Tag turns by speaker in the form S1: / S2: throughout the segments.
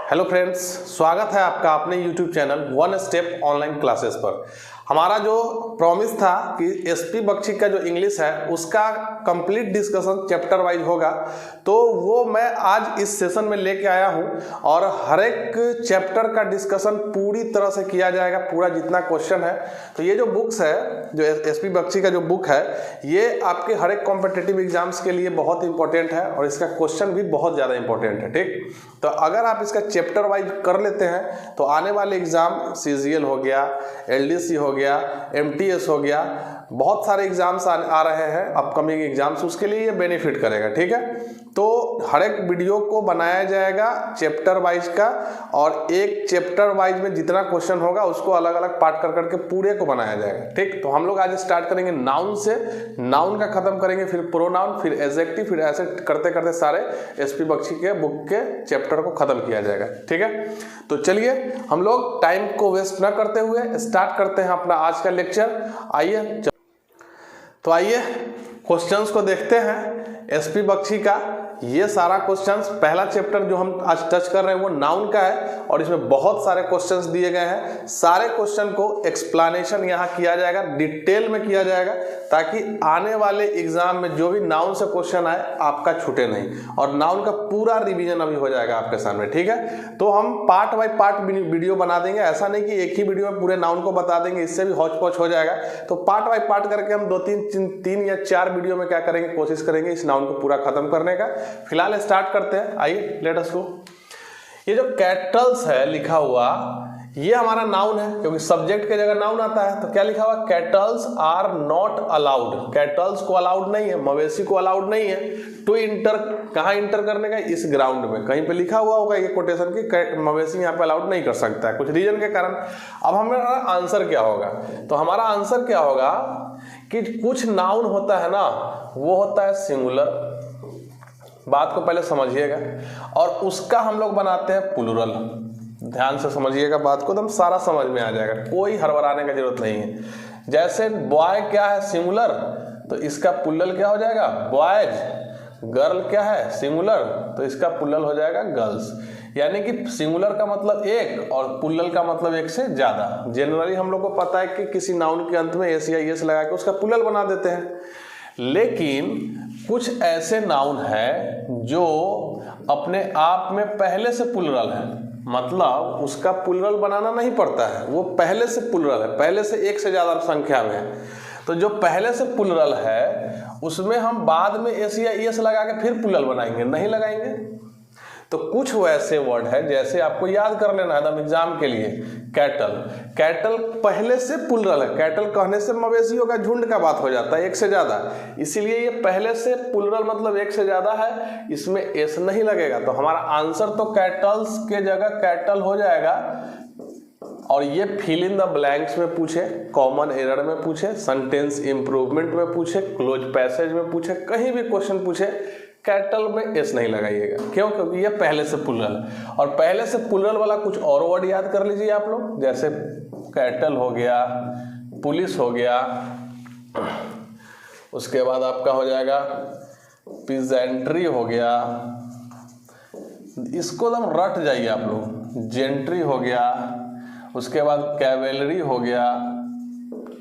S1: Hello friends, स्वागत है आपका अपने YouTube channel one step online classes पर। हमारा जो प्रॉमिस था कि एसपी बख्शी का जो इंग्लिश है उसका कंप्लीट डिस्कशन चैप्टर वाइज होगा, तो वो मैं आज इस सेशन में लेके आया हूं और हर एक चैप्टर का डिस्कशन पूरी तरह से किया जाएगा, पूरा जितना क्वेश्चन है। तो ये जो बुक्स है, जो एसपी बख्शी का जो बुक है, ये आपके हर एक कॉम्पिटिटिव एग्जाम्स के लिए बहुत इंपॉर्टेंट है और इसका क्वेश्चन भी बहुत ज़्यादा इंपॉर्टेंट है। ठीक, तो अगर आप इसका चैप्टर वाइज कर लेते हैं तो आने वाले एग्जाम सीजीएल हो गया, एलडीसी हो गया, एमटीएस हो गया, बहुत सारे एग्जाम्स आ रहे हैं अपकमिंग एग्जाम्स, उसके लिए ये बेनिफिट करेगा। ठीक है, तो हर एक वीडियो को बनाया जाएगा चैप्टर वाइज का, और एक चैप्टर वाइज में जितना क्वेश्चन होगा उसको अलग अलग पार्ट कर करके पूरे को बनाया जाएगा। ठीक, तो हम लोग आज स्टार्ट करेंगे नाउन से, नाउन का खत्म करेंगे, फिर प्रोनाउन, फिर एडजेक्टिव, फिर ऐसे करते करते सारे एसपी बख्शी के बुक के चैप्टर को खत्म किया जाएगा। ठीक है, तो चलिए हम लोग टाइम को वेस्ट न करते हुए स्टार्ट करते हैं अपना आज का लेक्चर। आइए, तो आइए क्वेश्चंस को देखते हैं एसपी बख्शी का। ये सारा क्वेश्चंस, पहला चैप्टर जो हम आज टच कर रहे हैं वो नाउन का है और इसमें बहुत सारे क्वेश्चंस दिए गए हैं। सारे क्वेश्चन को एक्सप्लेनेशन यहाँ किया जाएगा, डिटेल में किया जाएगा, ताकि आने वाले एग्जाम में जो भी नाउन से क्वेश्चन आए आपका छूटे नहीं, और नाउन का पूरा रिवीजन अभी हो जाएगा आपके सामने। ठीक है, तो हम पार्ट बाय पार्ट वीडियो बना देंगे, ऐसा नहीं कि एक ही वीडियो में पूरे नाउन को बता देंगे, इससे भी हौच पौच हो जाएगा। तो पार्ट बाय पार्ट करके हम तीन या चार वीडियो में क्या करेंगे, कोशिश करेंगे इस नाउन को पूरा खत्म करने का। फिलहाल स्टार्ट करते हैं, आइए लेट अस गो। ये जो कैटल्स है लिखा हुआ, ये हमारा नाउन है, क्योंकि सब्जेक्ट के जगह नाउन आता है। तो क्या लिखा हुआ, cattles are not allowed, cattles को अलाउड नहीं है, मवेशी को अलाउड नहीं है टू इंटर। कहाँ इंटर करने का, इस ग्राउंड में कहीं पे लिखा हुआ होगा ये कोटेशन की मवेशी यहाँ पे अलाउड नहीं कर सकता है, कुछ रीजन के कारण। अब हमारा आंसर क्या होगा, तो हमारा आंसर क्या होगा कि कुछ नाउन होता है ना, वो होता है सिंगुलर, बात को पहले समझिएगा, और उसका हम लोग बनाते हैं प्लूरल। ध्यान से समझिएगा बात को, एकदम सारा समझ में आ जाएगा, कोई हड़बड़ाने की जरूरत नहीं है। जैसे बॉय क्या है, सिंगुलर, तो इसका प्लूरल क्या हो जाएगा, बॉयज। गर्ल क्या है, सिंगुलर, तो इसका प्लूरल हो जाएगा गर्ल्स। यानी कि सिंगुलर का मतलब एक और प्लूरल का मतलब एक से ज्यादा। जनरली हम लोग को पता है कि किसी नाउन के अंत में एस या एस लगा के उसका प्लूरल बना देते हैं, लेकिन कुछ ऐसे नाउन है जो अपने आप में पहले से प्लूरल है, मतलब उसका प्लूरल बनाना नहीं पड़ता है, वो पहले से प्लूरल है, पहले से एक से ज्यादा संख्या में है। तो जो पहले से प्लूरल है उसमें हम बाद में एस या एस लगा के फिर प्लूरल बनाएंगे, नहीं लगाएंगे। तो कुछ वैसे वर्ड है, जैसे आपको याद कर लेना है एग्जाम के लिए, कैटल, कैटल पहले से प्लूरल है, कैटल कहने से मवेशियों का झुंड का बात हो जाता है, एक से ज्यादा, इसीलिए ये पहले से प्लूरल मतलब एक से ज्यादा है, इसमें एस नहीं लगेगा। तो हमारा आंसर तो कैटल्स के जगह कैटल हो जाएगा। और ये फिल इन द ब्लैंक्स में पूछे, कॉमन एरर में पूछे, सेंटेंस इंप्रूवमेंट में पूछे, क्लोज पैसेज में पूछे, कहीं भी क्वेश्चन पूछे, कैटल में एस नहीं लगाइएगा। क्यों, क्योंकि ये पहले से प्लूरल है। और पहले से प्लूरल वाला कुछ और वर्ड याद कर लीजिए आप लोग, जैसे कैटल हो गया, पुलिस हो गया, उसके बाद आपका हो जाएगा पिजेंट्री हो गया, इसको एकदम रट जाइए आप लोग, जेंट्री हो गया, उसके बाद कैवेलरी हो गया।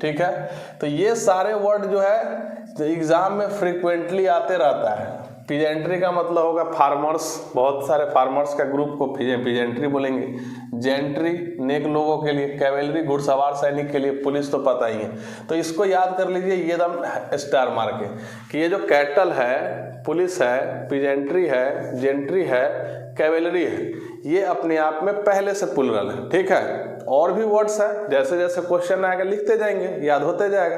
S1: ठीक है, तो ये सारे वर्ड जो है एग्जाम में फ्रीक्वेंटली आते रहता है। पिजेंट्री का मतलब होगा फार्मर्स, बहुत सारे फार्मर्स का ग्रुप को पिजेंट्री बोलेंगे। जेंट्री नेक लोगों के लिए, कैवेलरी घुड़सवार सैनिक के लिए, पुलिस तो पता ही है। तो इसको याद कर लीजिए, ये एकदम स्टार मार के, कि ये जो कैटल है, पुलिस है, पिजेंट्री है, जेंट्री है, कैवेलरी है, ये अपने आप में पहले से प्लूरल है। ठीक है, और भी वर्ड्स है, जैसे जैसे क्वेश्चन आएगा लिखते जाएंगे, याद होते जाएगा।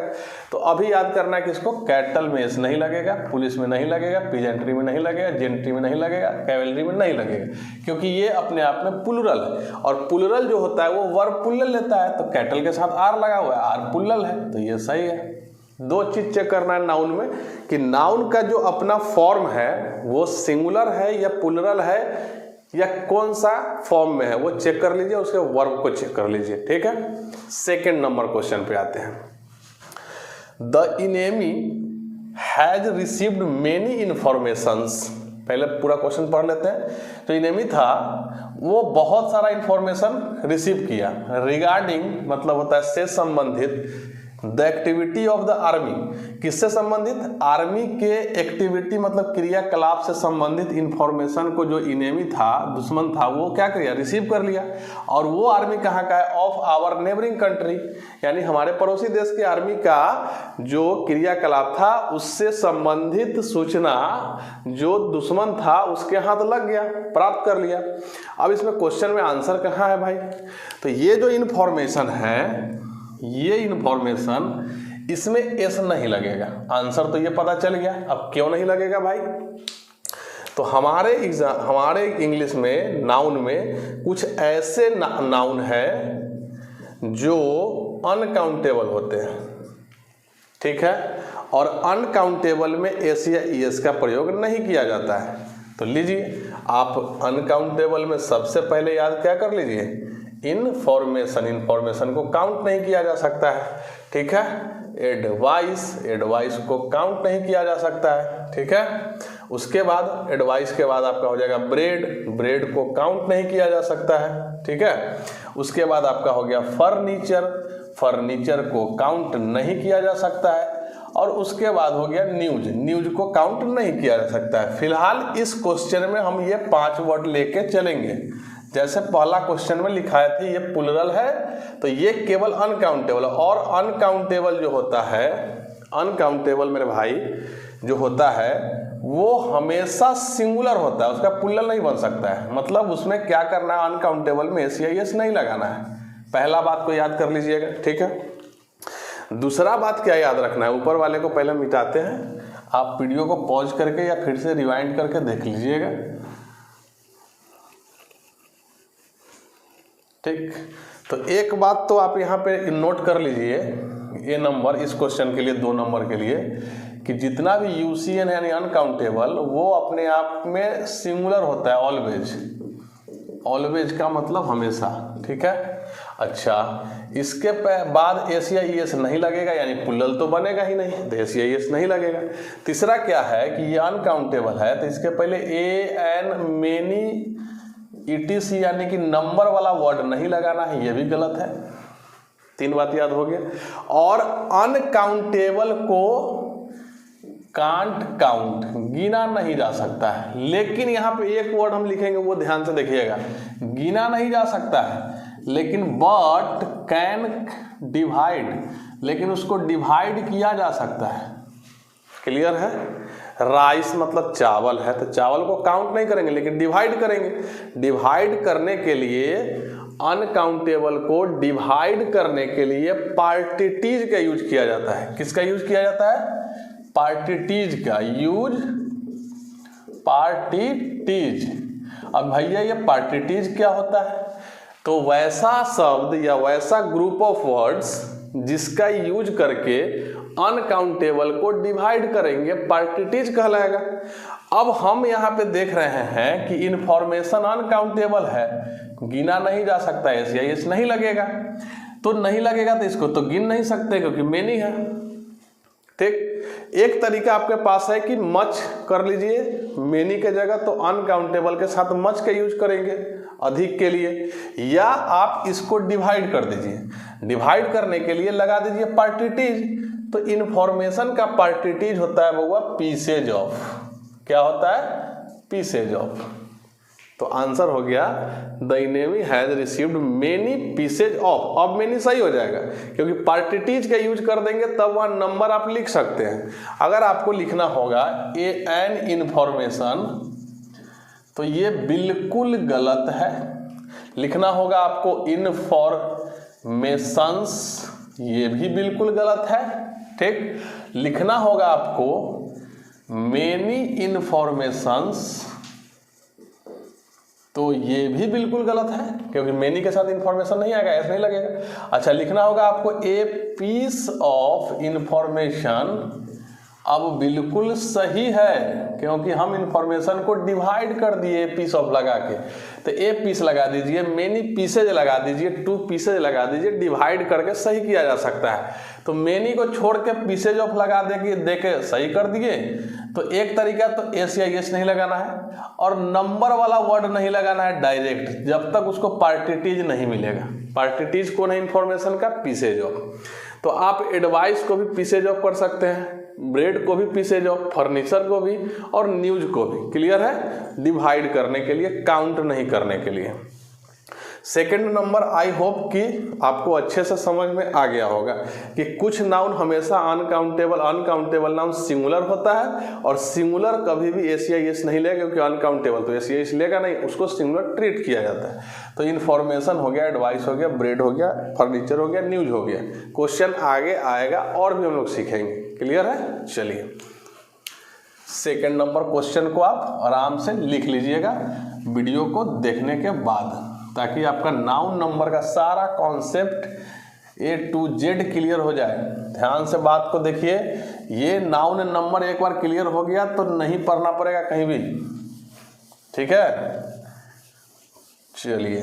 S1: तो अभी याद करना है कि इसको कैटल में एस नहीं लगेगा, पुलिस में नहीं लगेगा, पिजेंट्री में नहीं लगेगा, जेंट्री में नहीं लगेगा, कैवेलरी में नहीं लगेगा, क्योंकि ये अपने आप में प्लूरल है। और प्लूरल जो होता है वो वर्ब प्लूरल लेता है, तो कैटल के साथ आर लगा हुआ है, आर प्लूरल है, तो ये सही है। दो चीज चेक करना है नाउन में, कि नाउन का जो अपना फॉर्म है वो सिंगुलर है या प्लूरल है या कौन सा फॉर्म में है, वो चेक कर लीजिए, उसके वर्ब को चेक कर लीजिए। ठीक है, सेकंड नंबर क्वेश्चन पे आते हैं। The enemy has received many informations पहले पूरा क्वेश्चन पढ़ लेते हैं। जो इनेमी था वो बहुत सारा इंफॉर्मेशन रिसीव किया रिगार्डिंग, मतलब होता है से संबंधित, the activity of the army, किससे संबंधित, आर्मी के एक्टिविटी मतलब क्रियाकलाप से संबंधित इंफॉर्मेशन को जो इनेमी था, दुश्मन था, वो क्या किया, रिसीव कर लिया। और वो आर्मी कहाँ का है, ऑफ आवर नेबरिंग कंट्री, यानी हमारे पड़ोसी देश के आर्मी का जो क्रियाकलाप था उससे संबंधित सूचना जो दुश्मन था उसके हाथ लग गया, प्राप्त कर लिया। अब इसमें क्वेश्चन में आंसर कहाँ है भाई, तो ये जो इंफॉर्मेशन है, ये इंफॉर्मेशन इसमें एस नहीं लगेगा। आंसर तो ये पता चल गया। अब क्यों नहीं लगेगा भाई, तो हमारे इंग्लिश में नाउन में कुछ ऐसे नाउन है जो अनकाउंटेबल होते हैं, ठीक है, और अनकाउंटेबल में एस या ईएस का प्रयोग नहीं किया जाता है। तो लीजिए आप अनकाउंटेबल में सबसे पहले याद क्या कर लीजिए, इंफॉर्मेशन को काउंट नहीं किया जा सकता है, ठीक है। एडवाइस को काउंट नहीं किया जा सकता है, ठीक है। उसके बाद एडवाइस के बाद आपका हो जाएगा ब्रेड को काउंट नहीं किया जा सकता है, ठीक है। उसके बाद आपका हो गया फर्नीचर को काउंट नहीं किया जा सकता है। और उसके बाद हो गया न्यूज को काउंट नहीं किया जा सकता है। फिलहाल इस क्वेश्चन में हम ये 5 वर्ड लेके चलेंगे। जैसे पहला क्वेश्चन में लिखाए थे ये प्लुरल है, तो ये केवल अनकाउंटेबल, और अनकाउंटेबल जो होता है, अनकाउंटेबल मेरे भाई जो होता है वो हमेशा सिंगुलर होता है, उसका प्लुरल नहीं बन सकता है। मतलब उसमें क्या करना है, अनकाउंटेबल में एस या एस नहीं लगाना है। पहला बात को याद कर लीजिएगा, ठीक है। दूसरा बात क्या याद रखना है, ऊपर वाले को पहले मिटाते हैं, आप वीडियो को पॉज करके या फिर से रिवाइंड करके देख लीजिएगा, ठीक। तो एक बात तो आप यहाँ पे नोट कर लीजिए, ये नंबर इस क्वेश्चन के लिए 2 नंबर के लिए, कि जितना भी यूसीएन यानी अनकाउंटेबल वो अपने आप में सिंगुलर होता है, ऑलवेज का मतलब हमेशा, ठीक है। अच्छा, इसके बाद एस या ईएस नहीं लगेगा, यानी प्लुरल तो बनेगा ही नहीं, तो एस या ईएस नहीं लगेगा। तीसरा क्या है कि ये अनकाउंटेबल है, तो इसके पहले एन मेनी ETC यानी कि नंबर वाला वर्ड नहीं लगाना है, ये भी गलत है। 3 बात याद हो गया। और अनकाउंटेबल को कांट काउंट, गिना नहीं जा सकता है। लेकिन यहाँ पे एक वर्ड हम लिखेंगे, वो ध्यान से देखिएगा, गिना नहीं जा सकता है लेकिन बट कैन डिवाइड, लेकिन उसको डिवाइड किया जा सकता है। क्लियर है। राइस मतलब चावल है, तो चावल को काउंट नहीं करेंगे लेकिन डिवाइड करेंगे। डिवाइड करने के लिए, अनकाउंटेबल को डिवाइड करने के लिए पार्टिटीज का यूज किया जाता है। किसका यूज किया जाता है, पार्टिटीज का यूज, पार्टिटीज। अब भैया ये पार्टिटीज क्या होता है, तो वैसा शब्द या वैसा ग्रुप ऑफ वर्ड्स जिसका यूज करके अनकाउंटेबल को डिवाइड करेंगे, पार्टिटीज कहलाएगा। अब हम यहाँ पे देख रहे हैं कि इंफॉर्मेशन अनकाउंटेबल है, गिना नहीं जा सकता, एस या एस नहीं लगेगा, तो नहीं लगेगा तो इसको तो गिन नहीं सकते क्योंकि मेनी है, ठीक। एक तरीका आपके पास है कि मच कर लीजिए मेनी के जगह, तो अनकाउंटेबल के साथ मच का यूज करेंगे अधिक के लिए, या आप इसको डिवाइड कर दीजिए। डिवाइड करने के लिए लगा दीजिए पार्टिटीज, तो इंफॉर्मेशन का पार्टिटीज होता है वो पीसेज ऑफ। क्या होता है, पीसेज ऑफ। तो आंसर हो गया the enemy has received many pieces of. अब मेनी सही हो जाएगा क्योंकि पार्टिटीज का यूज कर देंगे तब वह नंबर आप लिख सकते हैं। अगर आपको लिखना होगा एन इंफॉर्मेशन, तो ये बिल्कुल गलत है। लिखना होगा आपको इनफॉर्मेशंस, ये भी बिल्कुल गलत है, ठीक। लिखना होगा आपको मेनी इन्फॉर्मेशंस, तो ये भी बिल्कुल गलत है क्योंकि मेनी के साथ इंफॉर्मेशन नहीं आएगा, ऐसा नहीं लगेगा। अच्छा, लिखना होगा आपको ए पीस ऑफ इंफॉर्मेशन, अब बिल्कुल सही है क्योंकि हम इंफॉर्मेशन को डिवाइड कर दिए पीस ऑफ लगा के, तो ए पीस लगा दीजिए, मेनी पीसेज लगा दीजिए, 2 पीसेज लगा दीजिए, डिवाइड करके सही किया जा सकता है। तो मेनी को छोड़ के पीसेज ऑफ लगा देके सही कर दिए। तो एक तरीका तो एस नहीं लगाना है और नंबर वाला वर्ड नहीं लगाना है डायरेक्ट, जब तक उसको पार्टिटीज नहीं मिलेगा। पार्टिटीज कौन है इंफॉर्मेशन का? Pieces of. तो आप एडवाइस को भी पीसेज ऑफ कर सकते हैं, ब्रेड को भी पीसेज ऑफ, फर्नीचर को भी और न्यूज को भी। क्लियर है? डिवाइड करने के लिए, काउंट नहीं करने के लिए। सेकेंड नंबर, आई होप कि आपको अच्छे से समझ में आ गया होगा कि कुछ नाउन हमेशा अनकाउंटेबल नाउन सिंगुलर होता है और सिंगुलर कभी भी एस नहीं लेगा, क्योंकि अनकाउंटेबल तो एस लेगा नहीं, उसको सिंगुलर ट्रीट किया जाता है। तो इन्फॉर्मेशन हो गया, एडवाइस हो गया, ब्रेड हो गया, फर्नीचर हो गया, न्यूज हो गया। क्वेश्चन आगे आएगा और भी हम लोग सीखेंगे। क्लियर है? चलिए सेकेंड नंबर क्वेश्चन को आप आराम से लिख लीजिएगा वीडियो को देखने के बाद, ताकि आपका नाउन नंबर का सारा concept A to Z clear हो जाए। ध्यान से बात को देखिए, ये नाउन नंबर एक बार क्लियर हो गया तो नहीं पढ़ना पड़ेगा कहीं भी। ठीक है? चलिए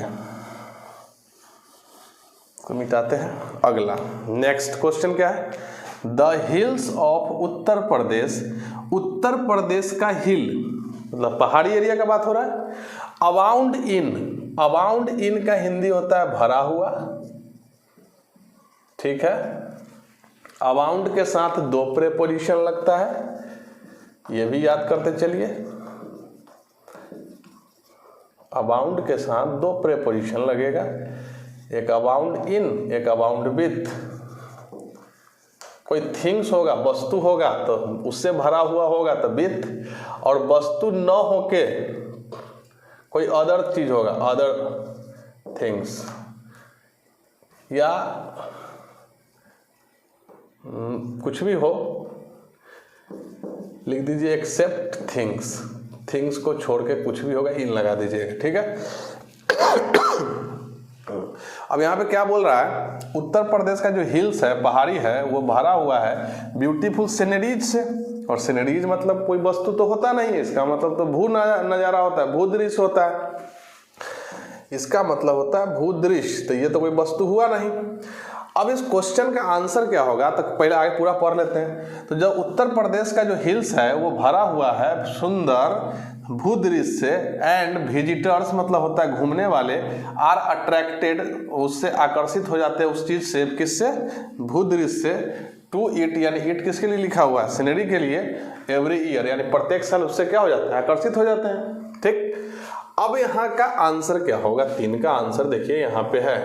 S1: तो मिटाते हैं। अगला नेक्स्ट क्वेश्चन क्या है? The hills of Uttar Pradesh, Uttar Pradesh का हिल मतलब पहाड़ी एरिया का बात हो रहा है। अबाउंड इन का हिंदी होता है भरा हुआ। ठीक है? अबाउंड के साथ दो प्रेपोजिशन लगता है, ये भी याद करते चलिए। अबाउंड के साथ दो प्रेपोजिशन लगेगा, एक अबाउंड इन, एक अबाउंड विथ। कोई थिंग्स होगा, वस्तु होगा तो उससे भरा हुआ होगा तो विथ, और वस्तु न होके कोई अदर चीज होगा, अदर थिंग्स, या कुछ भी हो लिख दीजिए एक्सेप्ट थिंग्स, थिंग्स को छोड़ के कुछ भी होगा इन लगा दीजिएगा। ठीक है? अब यहाँ पे क्या बोल रहा है? उत्तर प्रदेश का जो हिल्स है, पहाड़ी है, वो भरा हुआ है ब्यूटीफुल सीनरीज से। और सीनरीज मतलब कोई वस्तु तो होता नहीं है, इसका मतलब तो भू नजारा होता है, भूदृश्य होता है, इसका मतलब होता है भूदृश्य। तो ये तो कोई वस्तु हुआ नहीं। अब इस क्वेश्चन का आंसर क्या होगा? तो पहले आगे पूरा पढ़ लेते हैं। तो जब उत्तर प्रदेश का जो हिल्स है वो भरा हुआ है सुंदर भूदृश्य से, एंड विजिटर्स मतलब होता है घूमने वाले, आर अट्रैक्टेड उससे आकर्षित हो जाते हैं उस चीज से, किससे? भूदृश्य से, टू इट, यानी इट किसके लिए लिखा हुआ है? सीनरी के लिए। एवरी ईयर यानी प्रत्येक साल उससे क्या हो जाता है? आकर्षित हो जाते हैं। ठीक? अब यहाँ का आंसर क्या होगा? 3 का आंसर देखिए यहाँ पे है।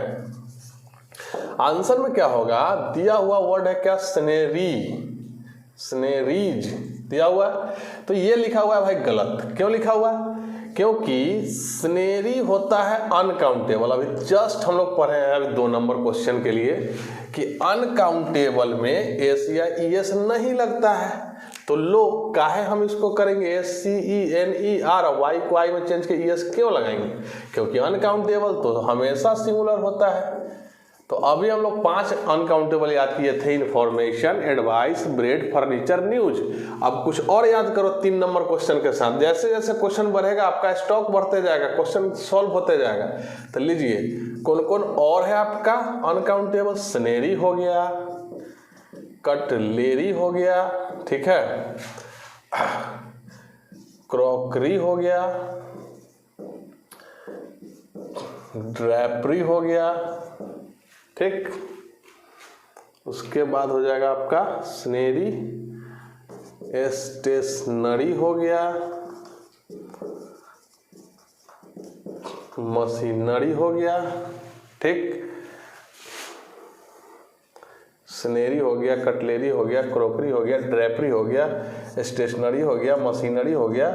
S1: आंसर में क्या होगा? दिया हुआ वर्ड है क्या? स्नेरी, स्नेरीज दिया हुआ है, तो ये लिखा हुआ है भाई गलत। क्यों लिखा हुआ है? क्योंकि स्नेरी होता है अनकाउंटेबल। अभी जस्ट हम लोग पढ़े हैं अभी 2 नंबर क्वेश्चन के लिए कि अनकाउंटेबल में एस या ईएस नहीं लगता है। तो लो काहे हम इसको करेंगे SCENER, वाई को आई में चेंज के ईएस क्यों लगाएंगे? क्योंकि अनकाउंटेबल तो हमेशा सिंगुलर होता है। तो अभी हम लोग 5 अनकाउंटेबल याद किए थे, information, advice, bread, furniture, news. अब कुछ और याद करो 3 नंबर क्वेश्चन के साथ। जैसे जैसे क्वेश्चन बढ़ेगा आपका स्टॉक बढ़ते जाएगा, क्वेश्चन सॉल्व होते जाएगा। तो लीजिए कौन कौन और है आपका अनकाउंटेबल? स्नेरी हो गया, कटलेरी हो गया, ठीक है, क्रॉकरी हो गया, ड्रैपरी हो गया। ठीक? उसके बाद हो जाएगा आपका स्नेरी, स्टेशनरी हो गया, मशीनरी हो गया। ठीक? स्नेरी हो गया, कटलेरी हो गया, क्रॉकरी हो गया, ड्रैपरी हो गया, स्टेशनरी हो गया, मशीनरी हो गया,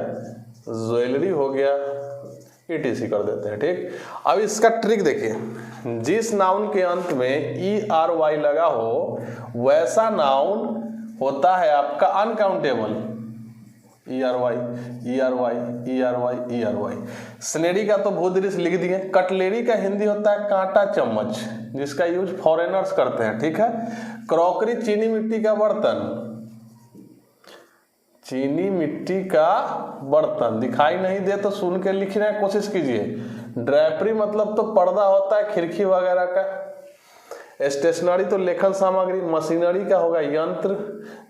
S1: ज्वेलरी हो गया, ETC कर देते हैं। ठीक? अब इसका ट्रिक देखिए, जिस नाउन के अंत में ERY लगा हो वैसा नाउन होता है आपका अनकाउंटेबल। ERY। स्नेरी का तो भूदृश्य लिख दिए। कटलेरी का हिंदी होता है कांटा चम्मच, जिसका यूज फॉरेनर्स करते हैं। ठीक है? क्रॉकरी चीनी मिट्टी का बर्तन, चीनी मिट्टी का बर्तन, दिखाई नहीं दे तो सुन के लिखने की कोशिश कीजिए। ड्रैपरी मतलब तो पर्दा होता है खिड़की वगैरह का। स्टेशनरी तो लेखन सामग्री, मशीनरी का होगा यंत्र,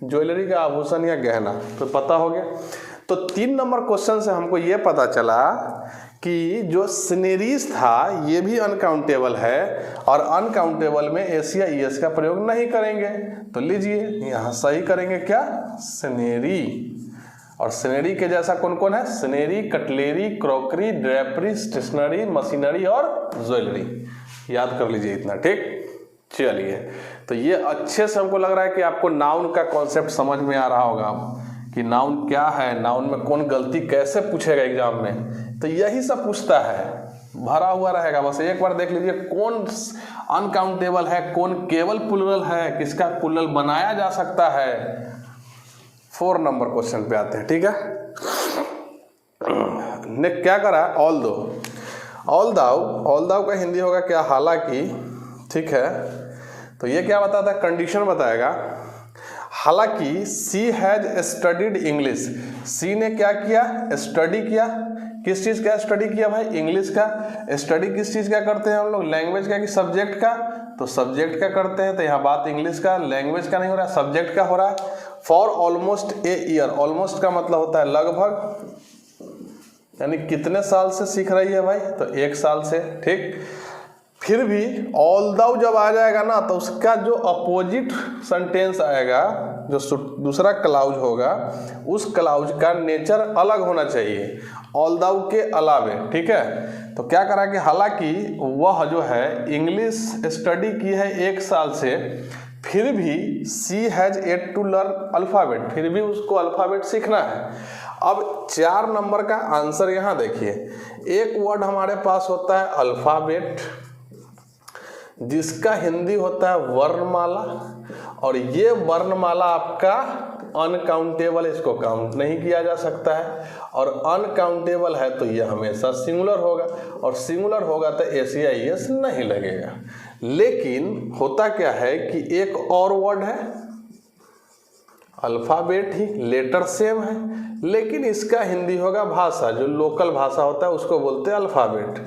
S1: ज्वेलरी का आभूषण या गहना, तो पता हो गया। तो 3 नंबर क्वेश्चन से हमको ये पता चला कि जो सिनेरीज था ये भी अनकाउंटेबल है और अनकाउंटेबल में एस या ईएस का प्रयोग नहीं करेंगे। तो लीजिए यहाँ सही करेंगे क्या, सिनेरी। और सिनेरी के जैसा कौन कौन है, scenery, cutlery, crockery, drapery, stationery, machinery और ज्वेलरी। याद कर लीजिए इतना, ठीक। चलिए, तो ये अच्छे से हमको लग रहा है कि आपको नाउन का कॉन्सेप्ट समझ में आ रहा होगा कि नाउन क्या है, नाउन में कौन गलती कैसे पूछेगा एग्जाम में। तो यही सब पूछता है, भरा हुआ रहेगा। बस एक बार देख लीजिए कौन अनकाउंटेबल है, कौन केवल प्लुरल है, किसका प्लुरल बनाया जा सकता है। 4 नंबर क्वेश्चन पे आते हैं, ठीक है। ने क्या करा, ऑल दो, ऑल दाउ का हिंदी होगा क्या, हालांकि, ठीक है। तो ये क्या बताता है, कंडीशन बताएगा। हालांकि सी हैज स्टडीड इंग्लिश, सी ने क्या किया, स्टडी किया। किस चीज का स्टडी किया भाई, इंग्लिश का। स्टडी किस चीज का करते हैं हम लोग, लैंग्वेज का कि सब्जेक्ट का, तो सब्जेक्ट का करते हैं। तो यहाँ बात इंग्लिश का, लैंग्वेज का नहीं हो रहा है, सब्जेक्ट का हो रहा है। For almost a year, almost का मतलब होता है लगभग, यानी कितने साल से सीख रही है भाई, तो 1 साल से, ठीक। फिर भी ऑल्दो जब आ जाएगा ना तो उसका जो अपोजिट सेंटेंस आएगा, जो दूसरा क्लाउज होगा, उस क्लाउज का नेचर अलग होना चाहिए ऑल्दो के अलावे, ठीक है। तो क्या करा कि हालांकि वह जो है इंग्लिश स्टडी की है 1 साल से, फिर भी she has yet to learn alphabet, फिर भी उसको अल्फ़ाबेट सीखना है। अब 4 नंबर का आंसर यहाँ देखिए। एक वर्ड हमारे पास होता है अल्फ़ाबेट, जिसका हिंदी होता है वर्णमाला, और ये वर्णमाला आपका अनकाउंटेबल, इसको काउंट नहीं किया जा सकता है। और अनकाउंटेबल है तो ये हमेशा सिंगुलर होगा, और सिंगुलर होगा तो एस या ईएस नहीं लगेगा। लेकिन होता क्या है कि एक और वर्ड है अल्फ़ाबेट ही, लेटर सेम है, लेकिन इसका हिंदी होगा भाषा, जो लोकल भाषा होता है उसको बोलते हैं अल्फ़ाबेट।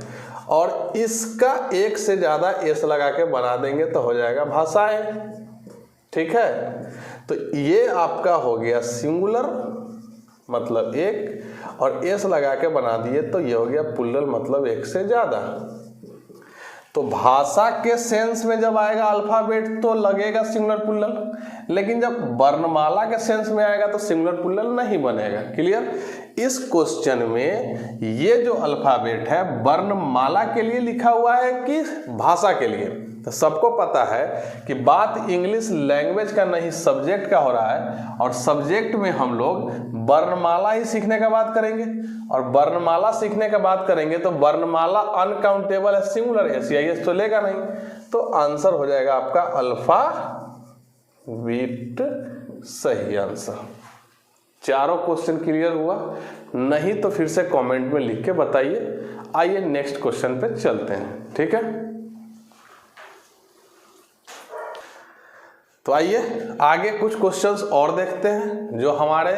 S1: और इसका 1 से ज़्यादा एस लगा के बना देंगे तो हो जाएगा भाषाएं, ठीक है। तो ये आपका हो गया सिंगुलर मतलब 1, और एस लगा के बना दिए तो ये हो गया प्लुरल मतलब 1 से ज़्यादा। तो भाषा के सेंस में जब आएगा अल्फ़ाबेट तो लगेगा सिंगुलर प्लुरल, लेकिन जब वर्णमाला के सेंस में आएगा तो सिंगुलर प्लुरल नहीं बनेगा। क्लियर। इस क्वेश्चन में ये जो अल्फ़ाबेट है वर्णमाला के लिए लिखा हुआ है कि भाषा के लिए, तो सबको पता है कि बात इंग्लिश लैंग्वेज का नहीं सब्जेक्ट का हो रहा है, और सब्जेक्ट में हम लोग वर्णमाला ही सीखने का बात करेंगे, और वर्णमाला सीखने का बात करेंगे तो वर्णमाला अनकाउंटेबल है, सिंगुलर है, एस तो लेगा नहीं। तो आंसर हो जाएगा आपका अल्फ़ाबेट, सही आंसर। चारों क्वेश्चन क्लियर हुआ? नहीं तो फिर से कमेंट में लिख के बताइए। आइए नेक्स्ट क्वेश्चन पे चलते हैं, ठीक है। तो आइए आगे कुछ क्वेश्चंस और देखते हैं जो हमारे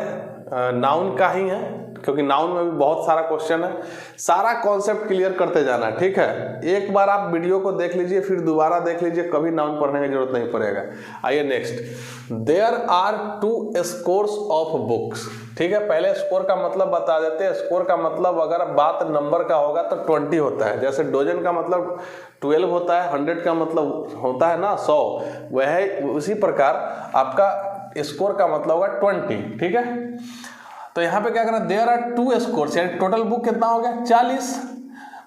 S1: नाउन का ही है, क्योंकि नाउन में भी बहुत सारा क्वेश्चन है। सारा कॉन्सेप्ट क्लियर करते जाना, ठीक है। एक बार आप वीडियो को देख लीजिए, फिर दोबारा देख लीजिए, कभी नाउन पढ़ने की जरूरत नहीं पड़ेगा। आइए next. There are 2 scores of books, ठीक है। पहले स्कोर का मतलब बता देते हैं। स्कोर का मतलब अगर बात नंबर का होगा तो 20 होता है, जैसे डोजन का मतलब 12 होता है, 100 का मतलब होता है ना 100, वह उसी प्रकार आपका स्कोर का मतलब होगा 20, ठीक है। तो यहाँ पे क्या करना, देयर आर 2 स्कोर्स, यानी टोटल बुक कितना हो गया 40,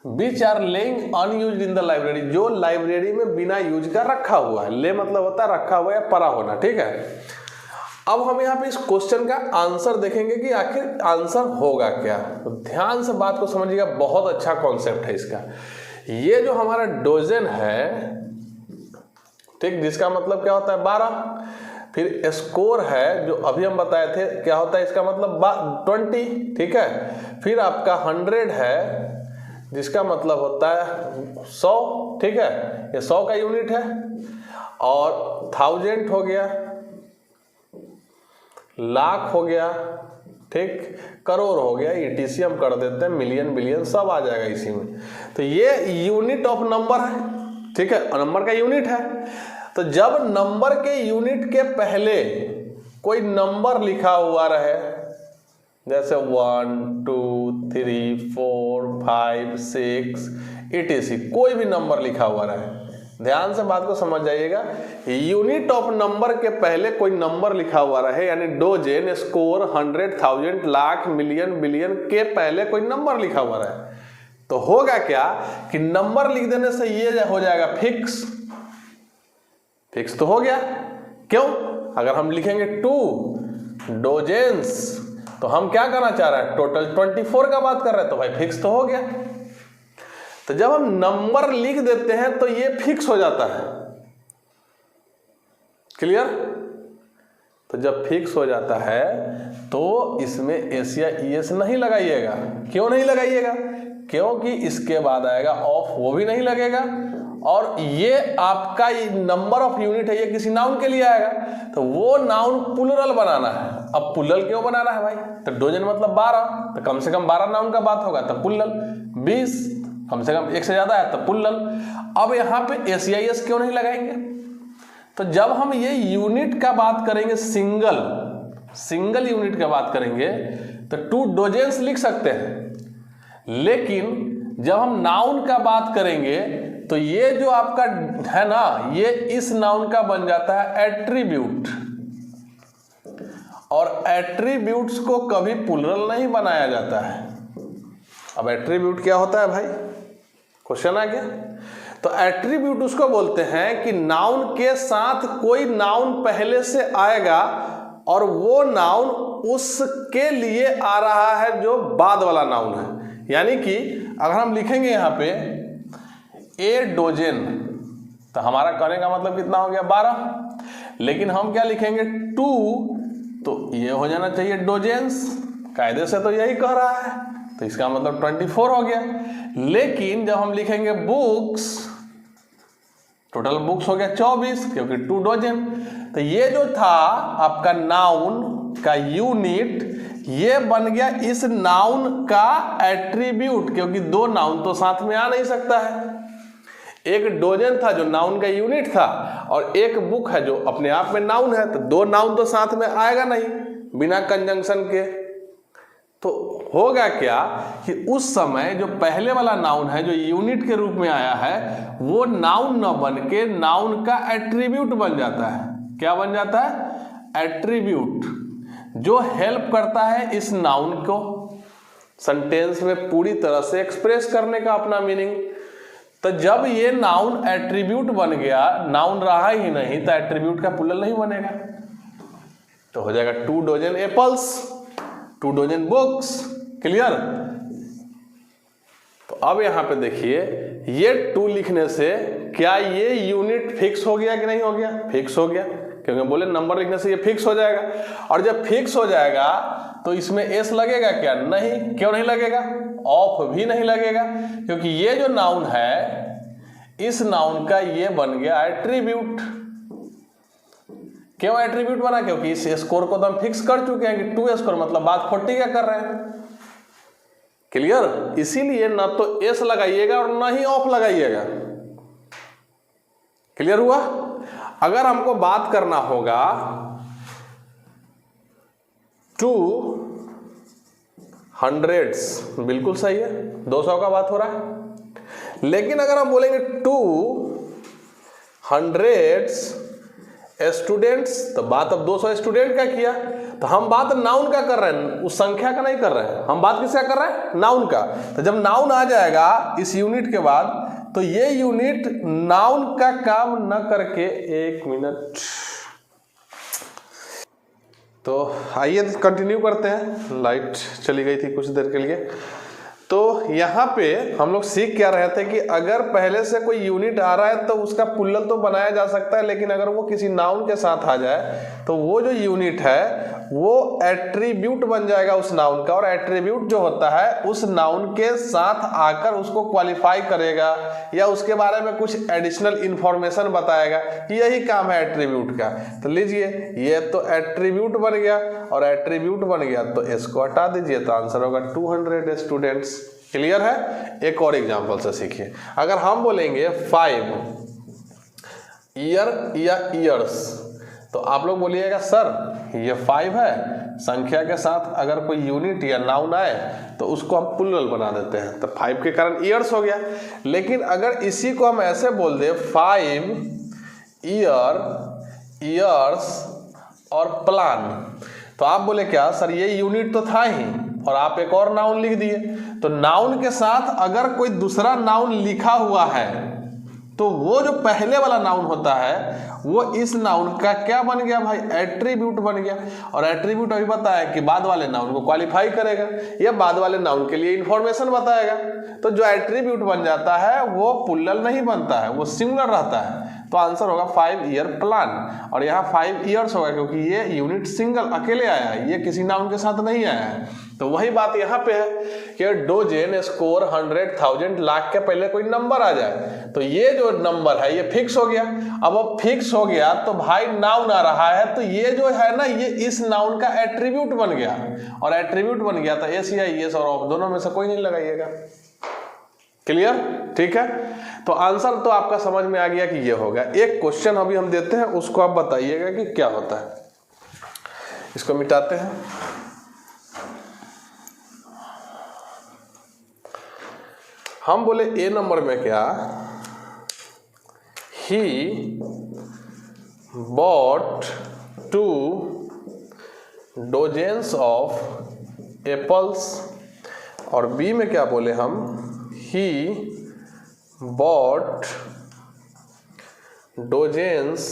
S1: which are lying unused in the library, जो लाइब्रेरी में बिना यूज का रखा हुआ है। ले मतलब होता है रखा हुआ या पड़ा होना, ठीक है। अब हम यहाँ पे इस क्वेश्चन का आंसर देखेंगे कि आखिर आंसर होगा क्या। तो ध्यान से बात को समझिएगा, बहुत अच्छा कॉन्सेप्ट है इसका। ये जो हमारा डोजन है, ठीक, जिसका मतलब क्या होता है 12, फिर स्कोर है जो अभी हम बताए थे क्या होता है, इसका मतलब 20, ठीक है। फिर आपका 100 है जिसका मतलब होता है 100, ठीक है, ये 100 का यूनिट है। और 1000 हो गया, लाख हो गया, ठीक, करोड़ हो गया, ETC हम कर देते हैं, मिलियन, बिलियन सब आ जाएगा इसी में। तो ये यूनिट ऑफ नंबर है, ठीक है, और नंबर का यूनिट है। तो जब नंबर के यूनिट के पहले कोई नंबर लिखा हुआ रहे, जैसे 1 2 3 4 5 6 etc, कोई भी नंबर लिखा हुआ रहे, ध्यान से बात को समझ जाइएगा, यूनिट ऑफ नंबर के पहले कोई नंबर लिखा हुआ रहे, यानी डोजेन, स्कोर, 100, 1000, लाख, मिलियन, बिलियन के पहले कोई नंबर लिखा हुआ रहे, तो होगा क्या कि नंबर लिख देने से ये हो जाएगा फिक्स। फिक्स तो हो गया। क्यों? अगर हम लिखेंगे 2 डोजेंस, तो हम क्या करना चाह रहे हैं, टोटल 24 का बात कर रहे हैं, तो भाई फिक्स तो हो गया। तो जब हम नंबर लिख देते हैं तो ये फिक्स हो जाता है। क्लियर? तो जब फिक्स हो जाता है तो इसमें एस या ईएस नहीं लगाइएगा। क्यों नहीं लगाइएगा? क्योंकि इसके बाद आएगा ऑफ, वो भी नहीं लगेगा, और ये आपका नंबर ऑफ यूनिट है, ये किसी नाउन के लिए आएगा, तो वो नाउन प्लुरल बनाना है। अब प्लुरल क्यों बनाना है भाई? तो डोजन मतलब 12, तो कम से कम 12 नाउन का बात होगा, तो प्लुरल। 20 कम से कम एक से ज्यादा है, तो प्लुरल। अब यहाँ पे एस क्यों नहीं लगाएंगे? तो जब हम ये यूनिट का बात करेंगे, सिंगल यूनिट का बात करेंगे, तो 2 डोजेंस लिख सकते हैं, लेकिन जब हम नाउन का बात करेंगे तो ये जो आपका है ना, ये इस नाउन का बन जाता है एट्रीब्यूट, और एट्रीब्यूट्स को कभी प्लुरल नहीं बनाया जाता है। अब एट्रीब्यूट क्या होता है भाई? क्वेश्चन आ गया। तो एट्रीब्यूट उसको बोलते हैं कि नाउन के साथ कोई नाउन पहले से आएगा और वो नाउन उसके लिए आ रहा है जो बाद वाला नाउन है। यानी कि अगर हम लिखेंगे यहाँ पे ए डोजेन, तो हमारा कहने का मतलब कितना हो गया? 12। लेकिन हम क्या लिखेंगे? 2, तो ये हो जाना चाहिए डोजेंस, कायदे से तो यही कह रहा है, तो इसका मतलब 24 हो गया। लेकिन जब हम लिखेंगे बुक्स, टोटल बुक्स हो गया 24, क्योंकि 2 डोजेन। तो ये जो था आपका नाउन का यूनिट, ये बन गया इस नाउन का एट्रीब्यूट, क्योंकि 2 नाउन तो साथ में आ नहीं सकता है। एक डोजन था जो नाउन का यूनिट था, और एक बुक है जो अपने आप में नाउन है, तो 2 नाउन तो साथ में आएगा नहीं बिना कंजंक्शन के। तो होगा क्या कि उस समय जो पहले वाला नाउन है जो यूनिट के रूप में आया है, वो नाउन न बन के नाउन का एट्रीब्यूट बन जाता है। क्या बन जाता है? एट्रीब्यूट, जो हेल्प करता है इस नाउन को सेंटेंस में पूरी तरह से एक्सप्रेस करने का अपना मीनिंग। तो जब ये नाउन एट्रीब्यूट बन गया, नाउन रहा ही नहीं, तो एट्रीब्यूट का प्लुरल नहीं बनेगा, तो हो जाएगा 2 dozen apples, 2 dozen books. Clear? तो अब यहां पे देखिए, ये 2 लिखने से क्या ये यूनिट फिक्स हो गया कि नहीं हो गया? फिक्स हो गया, क्योंकि बोले नंबर लिखने से ये फिक्स हो जाएगा। और जब फिक्स हो जाएगा तो इसमें एस लगेगा क्या? नहीं। क्यों नहीं लगेगा? ऑफ भी नहीं लगेगा, क्योंकि ये जो नाउन है, इस नाउन का ये बन गया एट्रीब्यूट। क्यों एट्रीब्यूट बना? क्योंकि इस स्कोर को तो हम फिक्स कर चुके हैं कि 2 स्कोर मतलब बात 40 का कर रहे हैं। क्लियर? इसीलिए ना तो एस लगाइएगा और ना ही ऑफ लगाइएगा। क्लियर हुआ? अगर हमको बात करना होगा 2 हंड्रेड्स, बिल्कुल सही है, 200 का बात हो रहा है। लेकिन अगर हम बोलेंगे 2 हंड्रेड्स स्टूडेंट्स, तो बात अब 200 स्टूडेंट का किया, तो हम बात नाउन का कर रहे हैं, उस संख्या का नहीं कर रहे हैं। हम बात किसका कर रहे हैं? नाउन का। तो जब नाउन आ जाएगा इस यूनिट के बाद, तो ये यूनिट नाउन का काम न करके, 1 मिनट, तो आइए कंटिन्यू करते हैं। लाइट चली गई थी कुछ देर के लिए। तो यहाँ पे हम लोग सीख क्या रहे थे कि अगर पहले से कोई यूनिट आ रहा है तो उसका प्लुरल तो बनाया जा सकता है, लेकिन अगर वो किसी नाउन के साथ आ जाए तो वो जो यूनिट है वो एट्रीब्यूट बन जाएगा उस नाउन का, और एट्रीब्यूट जो होता है उस नाउन के साथ आकर उसको क्वालिफाई करेगा या उसके बारे में कुछ एडिशनल इंफॉर्मेशन बताएगा। यही काम है एट्रीब्यूट का। तो लीजिए, ये तो एट्रीब्यूट बन गया, और एट्रीब्यूट बन गया तो इसको हटा दीजिए, तो आंसर होगा 200 स्टूडेंट्स। क्लियर है? एक और एग्जांपल से सीखिए। अगर हम बोलेंगे 5 ईयर या ईयर्स, तो आप लोग बोलिएगा सर ये 5 है, संख्या के साथ अगर कोई यूनिट या नाउन आए तो उसको हम प्लूरल बना देते हैं, तो 5 के कारण ईयर्स हो गया। लेकिन अगर इसी को हम ऐसे बोल दे 5 ईयर्स और प्लान, तो आप बोले क्या सर ये यूनिट तो था ही, और आप एक और नाउन लिख दिए। तो नाउन के साथ अगर कोई दूसरा नाउन लिखा हुआ है तो वो जो पहले वाला नाउन होता है वो इस नाउन का क्या बन गया भाई? एट्रीब्यूट बन गया। और एट्रीब्यूट अभी बताया कि बाद वाले नाउन को क्वालिफाई करेगा या बाद वाले नाउन के लिए इंफॉर्मेशन बताएगा। तो जो एट्रीब्यूट बन जाता है वो प्लूरल नहीं बनता है, वो सिंगुलर रहता है। तो आंसर होगा 5 ईयर प्लान, और यहाँ 5 ईयर्स होगा क्योंकि ये यूनिट सिंगल अकेले आया है, ये किसी नाउन के साथ नहीं आया है। तो वही बात यहाँ पे है कि डोजेन, स्कोर, 100, 1000, लाख के पहले कोई नंबर आ जाए तो ये जो नंबर है ये फिक्स हो गया। अब वो फिक्स हो गया तो भाई नाउन आ रहा है, तो ये जो है ना ये इस नाउन का एट्रीब्यूट बन गया, और एट्रीब्यूट बन गया तो एस या ईएस और ऑफ दोनों में से कोई नहीं लगाइएगा। क्लियर? ठीक है, तो आंसर तो आपका समझ में आ गया कि ये होगा। एक क्वेश्चन अभी हम देते हैं, उसको आप बताइएगा कि क्या होता है। इसको मिटाते हैं। हम बोले ए नंबर में क्या, he bought 2 dozens of apples, और बी में क्या बोले हम, he bought dozens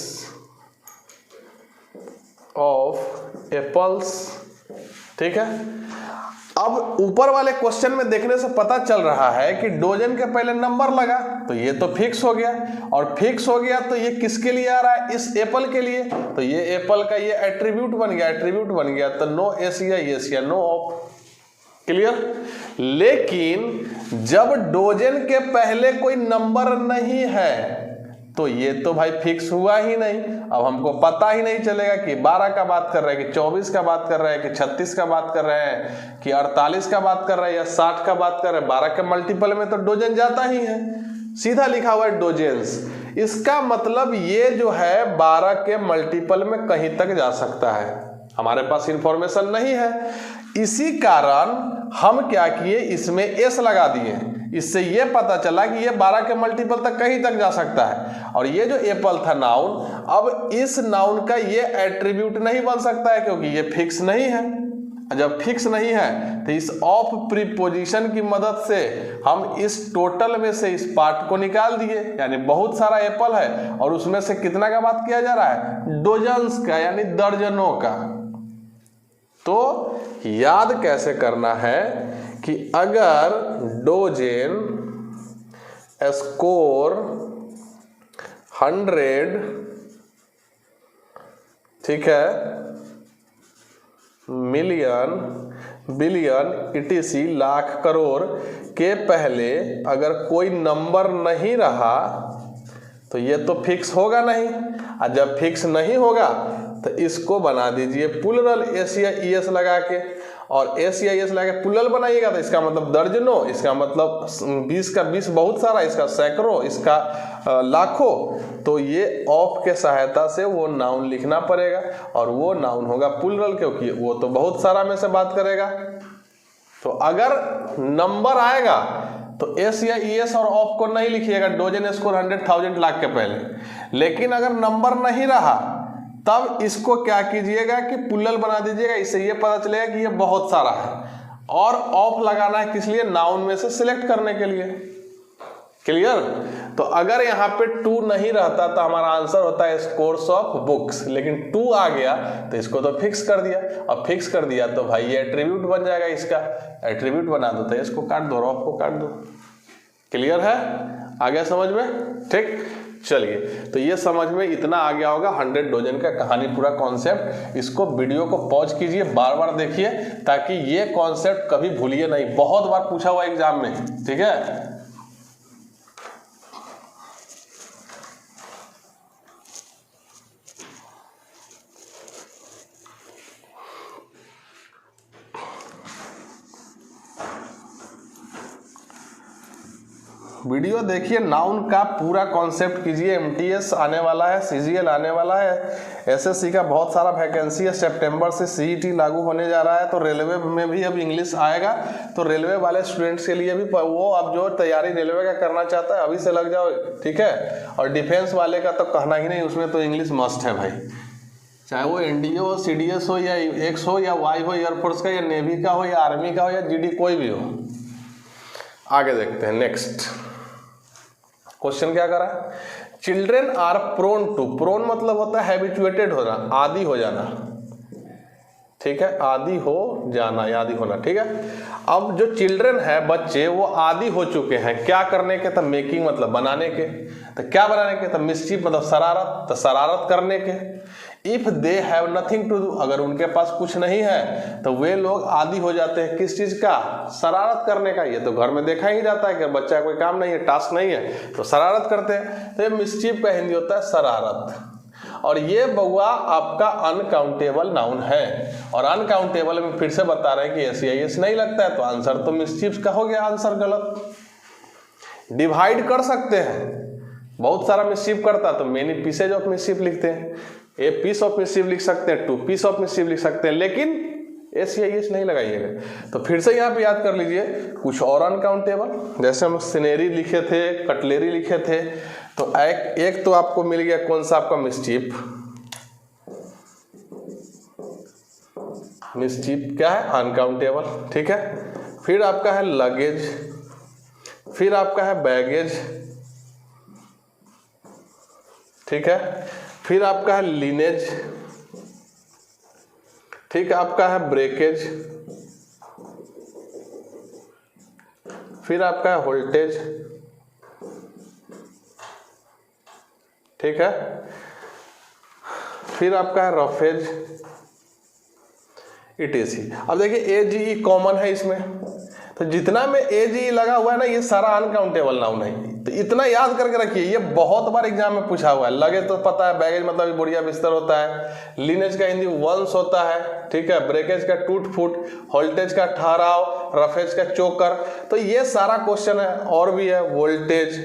S1: of apples. ठीक है, अब ऊपर वाले क्वेश्चन में देखने से पता चल रहा है कि डोजन के पहले नंबर लगा तो ये तो फिक्स हो गया, और फिक्स हो गया तो ये किसके लिए आ रहा है? इस एप्पल के लिए। तो ये एप्पल का ये एट्रीब्यूट बन गया, एट्रीब्यूट बन गया तो नो एस या यस या नो ऑफ। क्लियर? लेकिन जब डोजन के पहले कोई नंबर नहीं है तो ये तो भाई फिक्स हुआ ही नहीं। अब हमको पता ही नहीं चलेगा कि 12 का बात कर रहे हैं कि 24 का बात कर रहे हैं कि 36 का बात कर रहे हैं कि 48 का बात कर रहे हैं या 60 का बात कर रहे हैं। 12 के मल्टीपल में तो डोजन जाता ही है, सीधा लिखा हुआ है डोजेंस। इसका मतलब ये जो है 12 के मल्टीपल में कहीं तक जा सकता है, हमारे पास इंफॉर्मेशन नहीं है। इसी कारण हम क्या किए, इसमें एस लगा दिए। इससे ये पता चला कि ये 12 के मल्टीपल तक कहीं तक जा सकता है। और ये जो एप्पल था नाउन, अब इस नाउन का ये एट्रीब्यूट नहीं बन सकता है क्योंकि ये फिक्स नहीं है। जब फिक्स नहीं है तो इस ऑफ प्रीपोजिशन की मदद से हम इस टोटल में से इस पार्ट को निकाल दिए, यानी बहुत सारा एप्पल है और उसमें से कितना का बात किया जा रहा है? डोजन्स का, यानी दर्जनों का। तो याद कैसे करना है कि अगर डोजेन स्कोर 100, ठीक है, million, billion, etc., lakh, crore के पहले अगर कोई नंबर नहीं रहा तो ये तो फिक्स होगा नहीं। और जब फिक्स नहीं होगा तो इसको बना दीजिए प्लूरल, एस या ईएस लगा के, और एस या ईएस लगा के प्लूरल बनाइएगा तो इसका मतलब दर्जनों, इसका मतलब 20 का 20 बहुत सारा, इसका सैकड़ों, इसका लाखों। तो ये ऑफ के सहायता से वो नाउन लिखना पड़ेगा, और वो नाउन होगा प्लूरल क्योंकि वो तो बहुत सारा में से बात करेगा। तो अगर नंबर आएगा तो एस या ईएस और ऑफ को नहीं लिखिएगा डोजन, स्कोर, 100, 1000, लाख के पहले। लेकिन अगर नंबर नहीं रहा तब इसको क्या कीजिएगा कि प्लूरल बना दीजिएगा। इससे ये पता चलेगा कि ये बहुत सारा है, और ऑफ लगाना है किस लिए? नाउन में से सिलेक्ट करने के लिए। क्लियर? तो अगर यहाँ पे 2 नहीं रहता तो हमारा आंसर होता है स्कोर्स ऑफ बुक्स, लेकिन 2 आ गया तो इसको तो फिक्स कर दिया, और फिक्स कर दिया तो भाई ये एट्रीब्यूट बन जाएगा। इसका एट्रीब्यूट बना दो तो इसको काट दो और ऑफ को काट दो। क्लियर है? आ गया समझ में? ठीक, चलिए, तो ये समझ में इतना आ गया होगा 100 डोजन का कहानी, पूरा कॉन्सेप्ट। इसको वीडियो को पॉज कीजिए, बार बार देखिए ताकि ये कॉन्सेप्ट कभी भूलिए नहीं, बहुत बार पूछा हुआ एग्जाम में। ठीक है, वीडियो देखिए, नाउन का पूरा कॉन्सेप्ट कीजिए। एमटीएस आने वाला है, सीजीएल आने वाला है, एसएससी का बहुत सारा वैकेंसी है, सितंबर से सीईटी लागू होने जा रहा है, तो रेलवे में भी अब इंग्लिश आएगा। तो रेलवे वाले स्टूडेंट्स के लिए भी वो अब जो तैयारी रेलवे का करना चाहता है अभी से लग जाओ, ठीक है। और डिफेंस वाले का तो कहना ही नहीं, उसमें तो इंग्लिश मस्ट है भाई, चाहे वो एनडीए हो, सीडीएस हो, या एक्स हो, या वाई हो, एयरफोर्स का, या नेवी का हो, या आर्मी का हो, या जीडी कोई भी हो। आगे देखते हैं नेक्स्ट क्वेश्चन क्या करा है। Children are prone to, prone मतलब होता है हैबिचुएटेड होना, आदी हो जाना, ठीक है, आदी हो जाना या आदी होना, ठीक है। अब जो चिल्ड्रेन है, बच्चे, वो आदी हो चुके हैं क्या करने के, तो मेकिंग मतलब बनाने के, तो क्या बनाने के, तो मिस्चीफ मतलब शरारत, तो शरारत करने के। If they have nothing to do, अगर उनके पास कुछ नहीं है तो वे लोग आदी हो जाते हैं किस चीज का, शरारत करने का। ये तो घर में देखा ही जाता है कि बच्चा कोई काम नहीं है, टास्क नहीं है, तो शरारत करते हैं। तो ये मिस्चीफ का हिंदी होता है शरारत। और ये बउआ आपका अनकाउंटेबल नाउन है, और अनकाउंटेबल में फिर से बता रहे हैं कि एसईआईएस नहीं लगता है, तो आंसर तो मिस्चीफ का हो गया, आंसर गलत। डिवाइड कर सकते हैं, बहुत सारा मिस्चीफ करता है तो मेनी पीसेज ऑफ मिस्चीफ लिखते हैं, ए पीस ऑफ मिस्चीफ लिख सकते हैं, टू पीस ऑफ मिस्चीफ लिख सकते हैं, लेकिन एसईआईएस नहीं लगाइएगा। तो फिर से यहाँ पे याद कर लीजिए कुछ और अनकाउंटेबल, जैसे हम सिनेरी लिखे थे, कटलेरी लिखे थे, तो एक तो आपको मिल गया कौन सा, आपका मिस्चीफ। मिस्चीफ क्या है, अनकाउंटेबल, ठीक है। फिर आपका है लगेज, फिर आपका है बैगेज, ठीक है। फिर आपका है लीनेज, ठीक है, आपका है ब्रेकेज, फिर आपका है वोल्टेज, ठीक है। फिर आपका है रफेज, इटीसी। अब देखिए एजीई कॉमन है इसमें, तो जितना में एजीई लगा हुआ है ना, ये सारा अनकाउंटेबल नाउन है। तो इतना याद करके रखिए, ये बहुत बार एग्जाम में पूछा हुआ है। लगेज तो पता है, बैगेज मतलब बोरिया बिस्तर होता है, लीनेज का हिंदी वंश होता है, ठीक है, ब्रेकेज का टूट फूट, वोल्टेज का ठहराव, रफेज का चोकर। तो ये सारा क्वेश्चन है, और भी है वोल्टेज,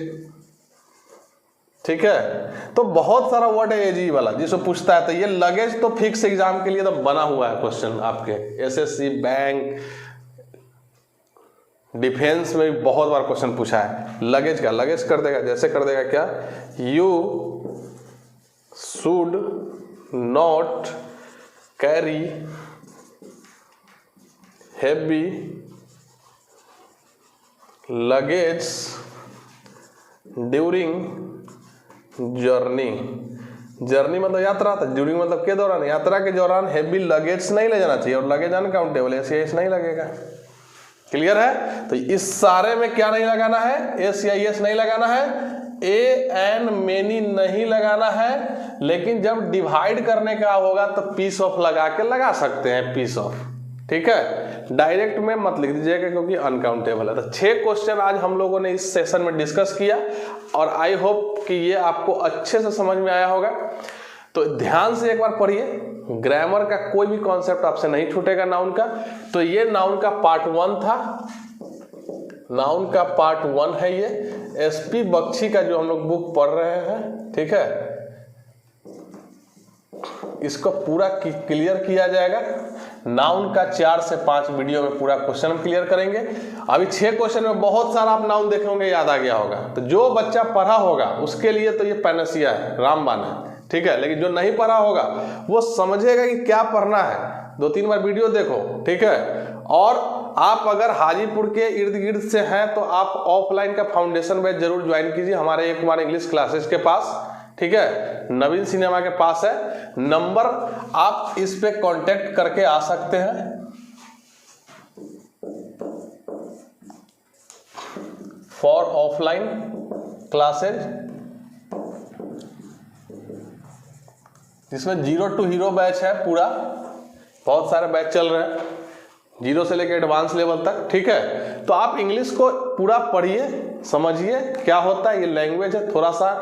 S1: ठीक है। तो बहुत सारा वर्ड है एजी वाला जिसको पूछता है। तो ये लगेज तो फिक्स एग्जाम के लिए तो बना हुआ है क्वेश्चन, आपके एसएससी, बैंक, डिफेंस में भी बहुत बार क्वेश्चन पूछा है लगेज का। लगेज कर देगा, जैसे कर देगा क्या, you should not carry heavy luggage during journey. Journey मतलब यात्रा, था ड्यूरिंग मतलब के दौरान, यात्रा के दौरान हेवी लगेज नहीं ले जाना चाहिए, और लगेज अनकाउंटेबल, एसईआईएस नहीं लगेगा। क्लियर है। तो इस सारे में क्या नहीं लगाना है, एसईआईएस नहीं लगाना है, ए एन मेनी नहीं लगाना है, लेकिन जब डिवाइड करने का होगा तो पीस ऑफ लगा के लगा सकते हैं, पीस ऑफ, ठीक है। डायरेक्ट में मत लिख दीजिएगा क्योंकि अनकाउंटेबल है। तो 6 क्वेश्चन आज हम लोगों ने इस सेशन में डिस्कस किया, और आई होप कि ये आपको अच्छे से समझ में आया होगा। तो ध्यान से एक बार पढ़िए, ग्रामर का कोई भी कॉन्सेप्ट आपसे नहीं छूटेगा नाउन का। तो ये नाउन का पार्ट 1 था, नाउन का पार्ट 1 है ये, एसपी बख्शी का जो हम लोग बुक पढ़ रहे हैं, ठीक है। इसको पूरा क्लियर किया जाएगा। नाउन का 4 से 5 वीडियो में पूरा क्वेश्चन हम क्लियर करेंगे। अभी 6 क्वेश्चन में बहुत सारा आप नाउन देखे होंगे, याद आ गया होगा। तो जो बच्चा पढ़ा होगा उसके लिए तो ये पैनासिया है, रामबाण है, ठीक है। लेकिन जो नहीं पढ़ा होगा वो समझेगा कि क्या पढ़ना है, 2-3 बार वीडियो देखो, ठीक है। और आप अगर हाजीपुर के इर्द गिर्द से हैं तो आप ऑफलाइन का फाउंडेशन बैच जरूर ज्वाइन कीजिए हमारे एक बार इंग्लिश क्लासेस के पास, ठीक है। नवीन सिनेमा के पास है नंबर, आप इस पे कांटेक्ट करके आ सकते हैं। फॉर ऑफलाइन क्लासेज, जिसमें 0 to हीरो बैच है पूरा, बहुत सारे बैच चल रहे हैं 0 से लेकर एडवांस लेवल तक, ठीक है। तो आप इंग्लिश को पूरा पढ़िए, समझिए क्या होता है। ये लैंग्वेज है, थोड़ा सा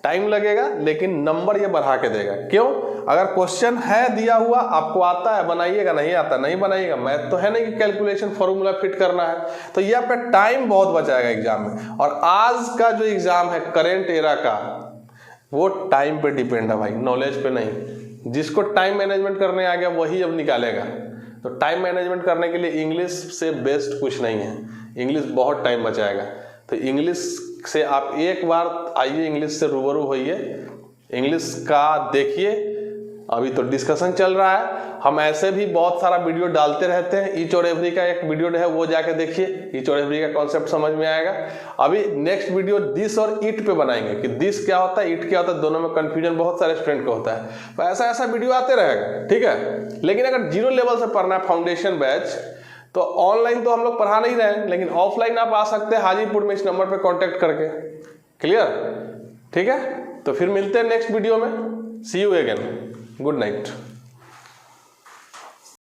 S1: टाइम लगेगा लेकिन नंबर ये बढ़ा के देगा। क्यों? अगर क्वेश्चन है दिया हुआ, आपको आता है बनाइएगा, नहीं आता नहीं बनाइएगा। मैथ तो है नहीं कि कैलकुलेशन फॉर्मूला फिट करना है। तो ये आपका टाइम बहुत बचाएगा एग्जाम में। और आज का जो एग्जाम है करेंट एरा का, वो टाइम पे डिपेंड है भाई, नॉलेज पे नहीं। जिसको टाइम मैनेजमेंट करने आ गया वही अब निकालेगा। तो टाइम मैनेजमेंट करने के लिए इंग्लिश से बेस्ट कुछ नहीं है। इंग्लिश बहुत टाइम बचाएगा। तो इंग्लिश से आप एक बार आइए, इंग्लिश से रूबरू होइए, इंग्लिश का देखिए। अभी तो डिस्कशन चल रहा है, हम ऐसे भी बहुत सारा वीडियो डालते रहते हैं। ईच और एवरी का एक वीडियो है, वो जाके देखिए, ईच और एवरी का कॉन्सेप्ट समझ में आएगा। अभी नेक्स्ट वीडियो दिस और इट पे बनाएंगे कि दिस क्या होता है, इट क्या होता है, दोनों में कंफ्यूजन बहुत सारे स्टूडेंट को होता है। तो ऐसा ऐसा वीडियो आते रहेगा, ठीक है। लेकिन अगर जीरो लेवल से पढ़ना है फाउंडेशन बैच, तो ऑनलाइन तो हम लोग पढ़ा नहीं रहे हैं, लेकिन ऑफलाइन आप आ सकते हैं हाजीपुर में, इस नंबर पे कांटेक्ट करके। क्लियर, ठीक है। तो फिर मिलते हैं नेक्स्ट वीडियो में। सी यू अगेन, गुड नाइट।